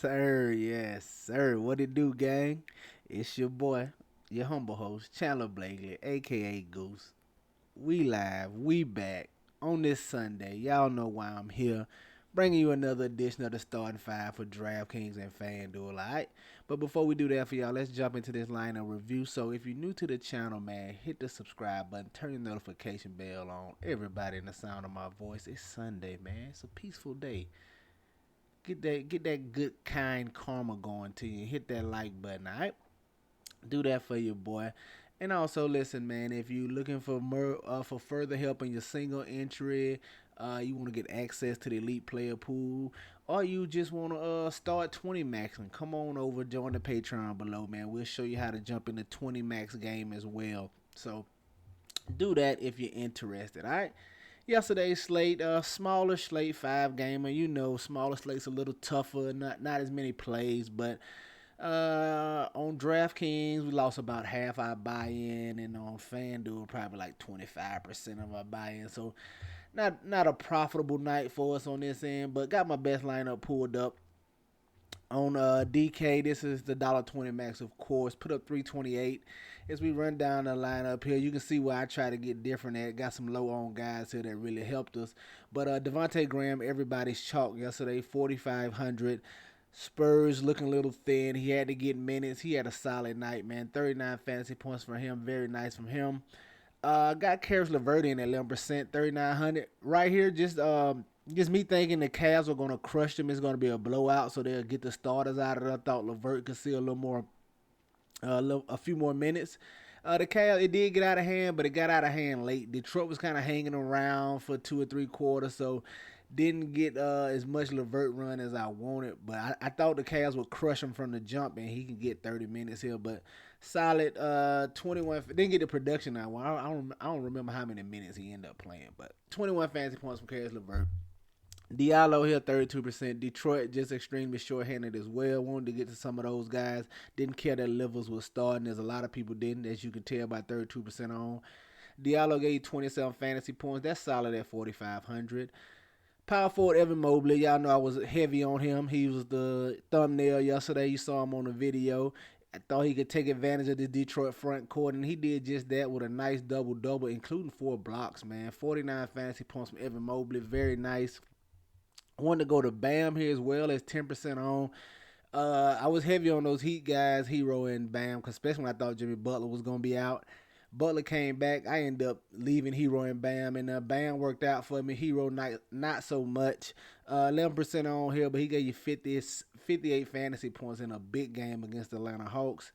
sir. Yes, sir. What it do, gang? It's your boy, your humble host, Chandler Blakely, aka Goose. We live, we back on this Sunday. Y'all know why I'm here, bringing you another edition of the starting five for DraftKings and FanDuel. Alright, but before we do that for y'all, let's jump into this line of review. So if you're new to the channel, man, hit the subscribe button, turn the notification bell on. Everybody in the sound of my voice, it's Sunday, man. It's a peaceful day. Get that good kind karma going to you. Hit that like button, alright? Do that for your boy. And also, listen, man. If you're looking for for further help in your single entry, you want to get access to the elite player pool, or you just want to start 20 maxing, come on over, join the Patreon below, man. We'll show you how to jump in the 20 max game as well. So do that if you're interested. All right. Yesterday's slate, smaller slate, five gamer. You know, smaller slate's a little tougher, not as many plays, but on DraftKings, we lost about half our buy-in, and on FanDuel, probably like 25% of our buy-in. So, not a profitable night for us on this end, but got my best lineup pulled up. On DK, this is the $1.20 max, of course. Put up 328. As we run down the lineup here, you can see where I try to get different at. Got some low on guys here that really helped us. But Devontae Graham, everybody's chalk yesterday, 4,500. Spurs looking a little thin. He had to get minutes. He had a solid night, man. 39 fantasy points for him. Very nice from him. Got Karis LeVert in at 11%, 3,900. Right here, just me thinking the Cavs are gonna crush them. It's gonna be a blowout, so they'll get the starters out of it. I thought LeVert could see a little more, a few more minutes. The Cavs, it did get out of hand, but it got out of hand late. Detroit was kind of hanging around for 2 or 3 quarters, so didn't get as much LeVert run as I wanted. But I thought the Cavs would crush him from the jump, and he can get 30 minutes here. But solid 21. Didn't get the production I want. I don't remember how many minutes he ended up playing, but 21 fantasy points from Karis LeVert. Diallo here, 32%. Detroit just extremely short-handed as well. Wanted to get to some of those guys. Didn't care that Livers was starting. There's a lot of people didn't, as you can tell by 32% on. Diallo gave you 27 fantasy points. That's solid at 4,500. Power forward Evan Mobley. Y'all know I was heavy on him. He was the thumbnail yesterday. You saw him on the video. I thought he could take advantage of the Detroit front court, and he did just that with a nice double-double, including 4 blocks, man. 49 fantasy points from Evan Mobley. Very nice. I wanted to go to Bam here as well as 10% on. I was heavy on those Heat guys, Hero and Bam, cause especially when I thought Jimmy Butler was going to be out. Butler came back. I ended up leaving Hero and Bam, and Bam worked out for me. Hero not so much. 11% on here, but he gave you 58 fantasy points in a big game against the Atlanta Hawks.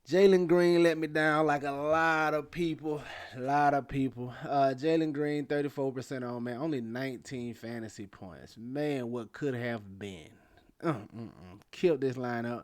Jalen Green let me down like a lot of people. Jalen Green, 34% on, man. Only 19 fantasy points. Man, what could have been. Killed this lineup.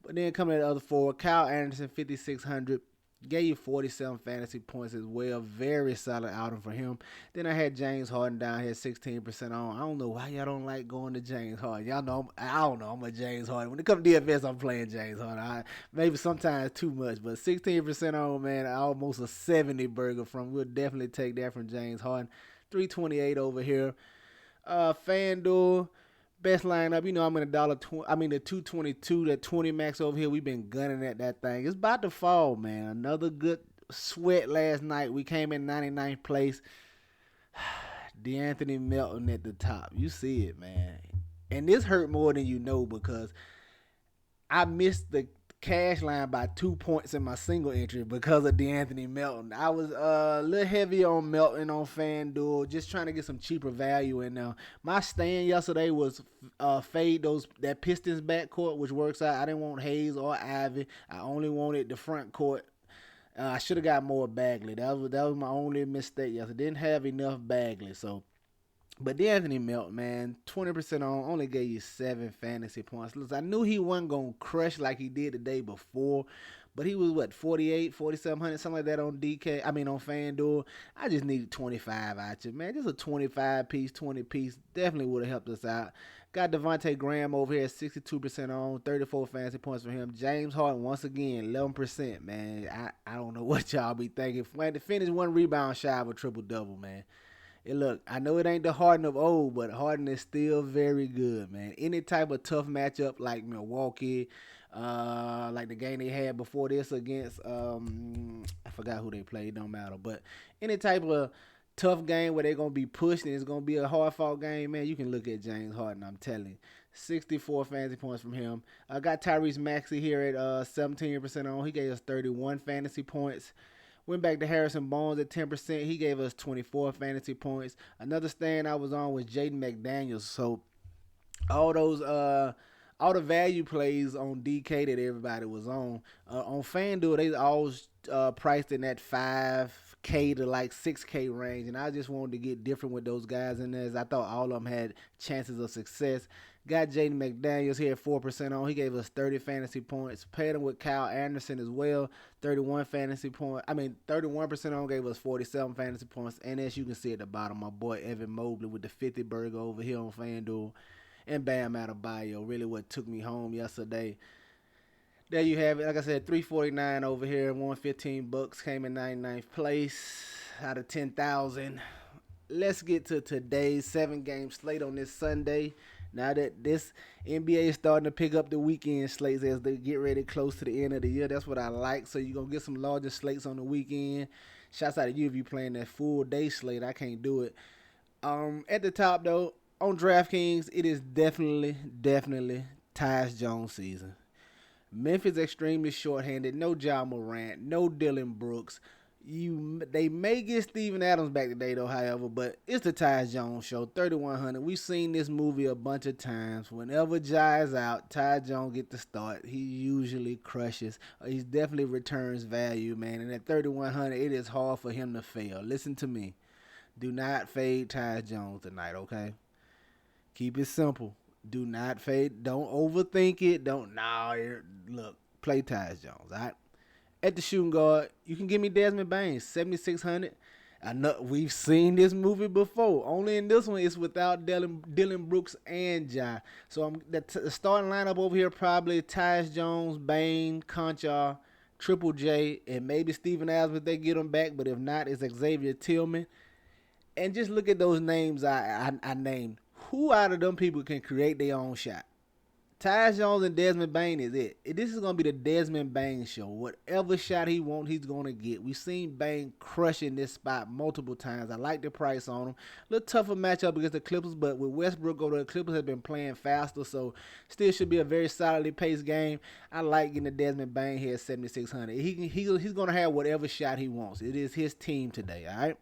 But then coming at the other four, Kyle Anderson, 5,600. Gave you 47 fantasy points as well. Very solid outing for him. Then I had James Harden down here, 16% on. I don't know why y'all don't like going to James Harden. Y'all know, I don't know, I'm a James Harden. When it comes to DFS, I'm playing James Harden. Maybe sometimes too much, but 16% on, man, almost a 70 burger from. We'll definitely take that from James Harden. 328 over here. FanDuel. Best lineup, you know, I'm in the 222, that 20 max over here. We've been gunning at that thing. It's about to fall, man. Another good sweat last night. We came in 99th place. DeAnthony Melton at the top. You see it, man. And this hurt more than you know because I missed the cash line by 2 points in my single entry because of DeAnthony Melton. I was a little heavy on Melton on FanDuel, just trying to get some cheaper value in there. My stand yesterday was fade that Pistons backcourt, which works out. I didn't want Hayes or Ivy. I only wanted the front court. I should have got more Bagley. That was my only mistake yesterday. Didn't have enough Bagley, so. But Anthony Melton, man, 20% on, only gave you 7 fantasy points. Listen, I knew he wasn't going to crush like he did the day before, but he was, 48, 4,700, something like that on on FanDuel. I just needed 25 out you, man. Just a 25-piece, 20-piece, definitely would have helped us out. Got Devontae Graham over here, 62% on, 34 fantasy points for him. James Harden, once again, 11%, man. I don't know what y'all be thinking. Finish one rebound shy of a triple-double, man. Look, I know it ain't the Harden of old, but Harden is still very good, man. Any type of tough matchup like Milwaukee, like the game they had before this against I forgot who they played, don't matter. But any type of tough game where they're gonna be pushed and it's gonna be a hard fought game, man, you can look at James Harden, I'm telling you. 64 fantasy points from him. I got Tyrese Maxey here at 17% on. He gave us 31 fantasy points. Went back to Harrison Barnes at 10%. He gave us 24 fantasy points. Another stand I was on was Jaden McDaniels. So all those all the value plays on DK that everybody was on FanDuel, they always priced in that 5K to like 6K range, and I just wanted to get different with those guys in there. As I thought all of them had chances of success. Got Jaden McDaniels here at 4% on. He gave us 30 fantasy points. Paired him with Kyle Anderson as well, 31 fantasy points. 31% on, gave us 47 fantasy points. And as you can see at the bottom, my boy Evan Mobley with the 50 burger over here on FanDuel. And Bam Adebayo, really what took me home yesterday. There you have it. Like I said, 349 over here, 115 bucks, came in 99th place out of 10,000. Let's get to today's 7-game slate on this Sunday. Now that this NBA is starting to pick up the weekend slates as they get ready close to the end of the year, that's what I like. So you're going to get some larger slates on the weekend. Shouts out to you if you're playing that full day slate. I can't do it. At the top, though, on DraftKings, it is definitely Tyus Jones season. Memphis extremely shorthanded. No Ja Morant. No Dylan Brooks. They may get Steven Adams back today though, however, but it's the Tyus Jones show, 3,100. We've seen this movie a bunch of times. Whenever Ja is out, Tyus Jones get the start. He usually crushes. He definitely returns value, man. And at 3,100, it is hard for him to fail. Listen to me. Do not fade Tyus Jones tonight, okay? Keep it simple. Do not fade. Don't overthink it. Look, play Tyus Jones, all right? At the shooting guard, you can give me Desmond Bain, 7,600. I know we've seen this movie before. Only in this one, it's without Dylan Brooks and Ja. So the starting lineup over here probably Tyus Jones, Bain, Conchar, Triple J, and maybe Steven Adams if they get him back. But if not, it's Xavier Tillman. And just look at those names I named. Who out of them people can create their own shot? Tyus Jones and Desmond Bain is it. This is going to be the Desmond Bain show. Whatever shot he wants, he's going to get. We've seen Bain crushing this spot multiple times. I like the price on him. A little tougher matchup against the Clippers, but with Westbrook over the Clippers has been playing faster, so still should be a very solidly paced game. I like getting the Desmond Bain here at 7,600. He's going to have whatever shot he wants. It is his team today, all right?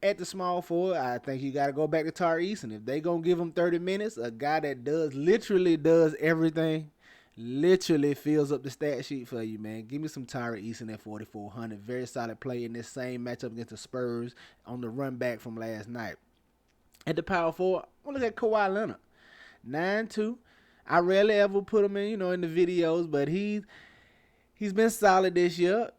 At the small forward, I think you got to go back to Tari Eason. If they going to give him 30 minutes, a guy that literally does everything, literally fills up the stat sheet for you, man. Give me some Tari Eason at 4,400. Very solid play in this same matchup against the Spurs on the run back from last night. At the power forward, we'll look at Kawhi Leonard. 9-2. I rarely ever put him in the videos, but he's been solid this year.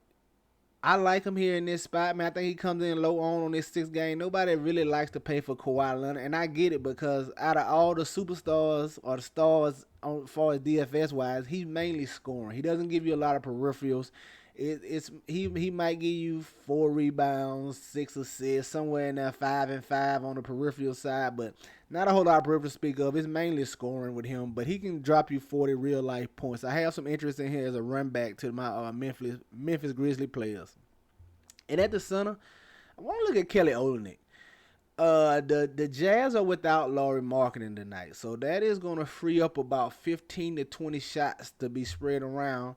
I like him here in this spot, man. I think he comes in low on this 6th game. Nobody really likes to pay for Kawhi Leonard, and I get it because out of all the superstars or the stars as far as DFS wise, he's mainly scoring. He doesn't give you a lot of peripherals. He might give you 4 rebounds, 6 assists, somewhere in there, 5 and 5 on the peripheral side, but not a whole lot of peripheral to speak of. It's mainly scoring with him, but he can drop you 40 real life points. I have some interest in here as a run back to my Memphis Grizzly players. And at the center, I want to look at Kelly Olynyk. The Jazz are without Lauri Markkanen tonight, so that is going to free up about 15 to 20 shots to be spread around.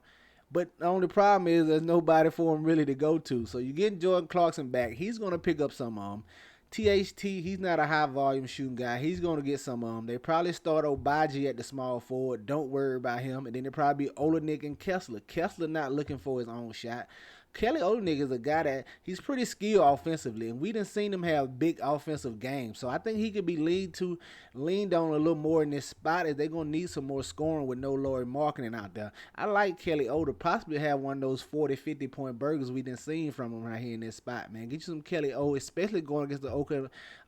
But the only problem is there's nobody for him really to go to. So you're getting Jordan Clarkson back. He's going to pick up some of them. THT, he's not a high-volume shooting guy. He's going to get some of them. They probably start Obaji at the small forward. Don't worry about him. And then they probably be Olynyk and Kessler. Kessler not looking for his own shot. Kelly Olynyk is a guy that he's pretty skilled offensively, and we done seen him have big offensive games. So I think he could be leaned on a little more in this spot as they're going to need some more scoring with no Lauri Markkanen out there. I like Kelly O to possibly have one of those 40, 50-point burgers we done seen from him right here in this spot, man. Get you some Kelly O, especially going against the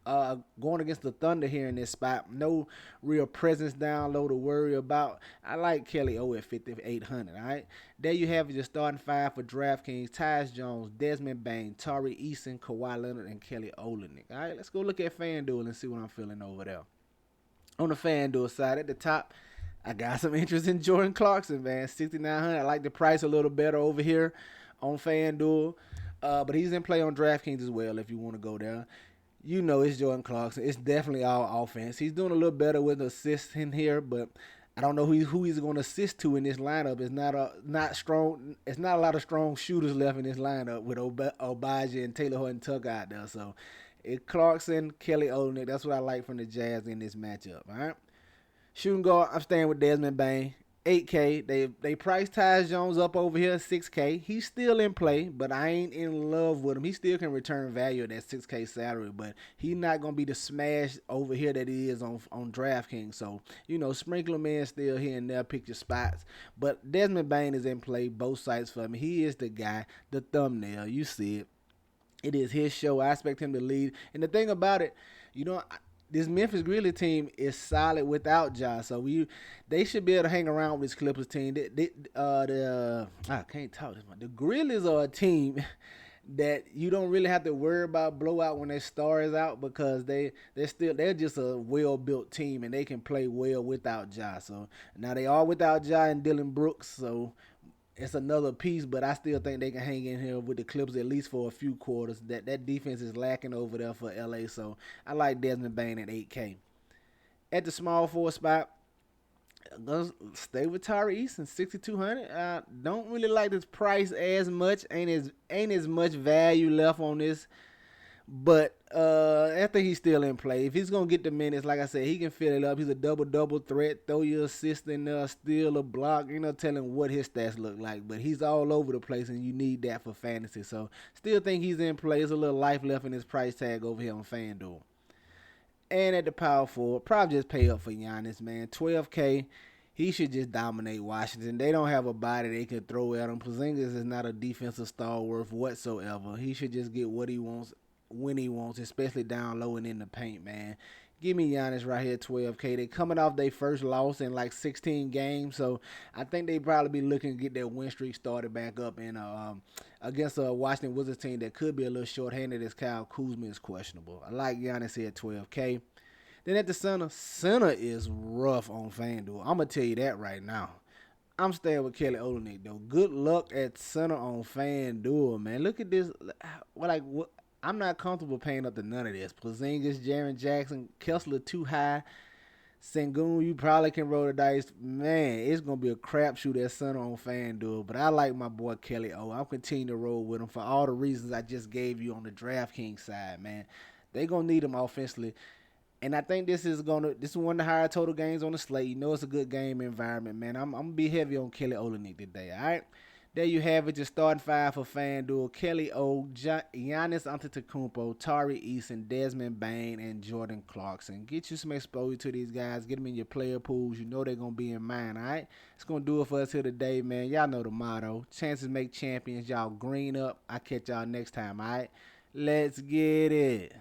Going against the Thunder here in this spot. No real presence down low to worry about. I like Kelly O at 5,800. All right. There you have your starting five for DraftKings: Tyus Jones, Desmond Bain, Tari Eason, Kawhi Leonard, and Kelly Olynyk. All right. Let's go look at FanDuel and see what I'm feeling over there. On the FanDuel side, at the top, I got some interest in Jordan Clarkson, man. 6,900. I like the price a little better over here on FanDuel. But he's in play on DraftKings as well if you want to go there. You know it's Jordan Clarkson. It's definitely all offense. He's doing a little better with assists in here, but I don't know who he's going to assist to in this lineup. It's not strong. It's not a lot of strong shooters left in this lineup with Obajah and Taylor Horton Tucker out there. So it's Clarkson, Kelly Olynyk. That's what I like from the Jazz in this matchup. All right. Shooting guard, I'm staying with Desmond Bain. 8K. They priced Tyus Jones up over here 6K. He's still in play, but I ain't in love with him. He still can return value at that 6K salary, but he's not gonna be the smash over here that he is on DraftKings. So sprinkle him in still here and there, pick your spots. But Desmond Bain is in play both sides for me. He is the guy, the thumbnail. You see it. It is his show. I expect him to lead. And the thing about it, this Memphis Grizzlies team is solid without Ja, so they should be able to hang around with this Clippers team. I can't talk this much. The Grizzlies are a team that you don't really have to worry about blowout when their star is out because they're just a well built team and they can play well without Ja. So now they are without Ja and Dylan Brooks, so it's another piece, but I still think they can hang in here with the Clippers at least for a few quarters. That defense is lacking over there for LA, so I like Desmond Bain at 8K. At the small forward spot, I'm gonna stay with Tari Eason, 6,200. I don't really like this price as much. Ain't as much value left on this. But I think he's still in play. If he's going to get the minutes, like I said, he can fill it up. He's a double-double threat. Throw your assist in there, steal a block. Telling what his stats look like. But he's all over the place, and you need that for fantasy. So still think he's in play. There's a little life left in his price tag over here on FanDuel. And at the power forward, probably just pay up for Giannis, man. 12K. He should just dominate Washington. They don't have a body they can throw at him. Porzingis is not a defensive stalwart whatsoever. He should just get what he wants when he wants, especially down low and in the paint, man. Give me Giannis right here, 12K. They coming off their first loss in like 16 games, so I think they probably be looking to get their win streak started back up in against a Washington Wizards team that could be a little short-handed as Kyle Kuzma is questionable. I like Giannis here at 12K. Then at the center is rough on FanDuel. I'm going to tell you that right now. I'm staying with Kelly Olynyk, though. Good luck at center on FanDuel, man. Look at this. What? I'm not comfortable paying up to none of this. Porzingis, Jaren Jackson, Kessler too high. Sengun, you probably can roll the dice. Man, it's going to be a crapshoot at center on FanDuel. But I like my boy Kelly O. I'm continuing to roll with him for all the reasons I just gave you on the DraftKings side, man. They're going to need him offensively. And I think this is one of the higher total games on the slate. It's a good game environment, man. I'm going to be heavy on Kelly Olynyk today, all right? There you have it, your starting five for FanDuel. Kelly O, Giannis Antetokounmpo, Tari Eason, Desmond Bain, and Jordan Clarkson. Get you some exposure to these guys. Get them in your player pools. You know they're going to be in mine, all right? It's going to do it for us here today, man. Y'all know the motto. Chances make champions. Y'all green up. I'll catch y'all next time, all right? Let's get it.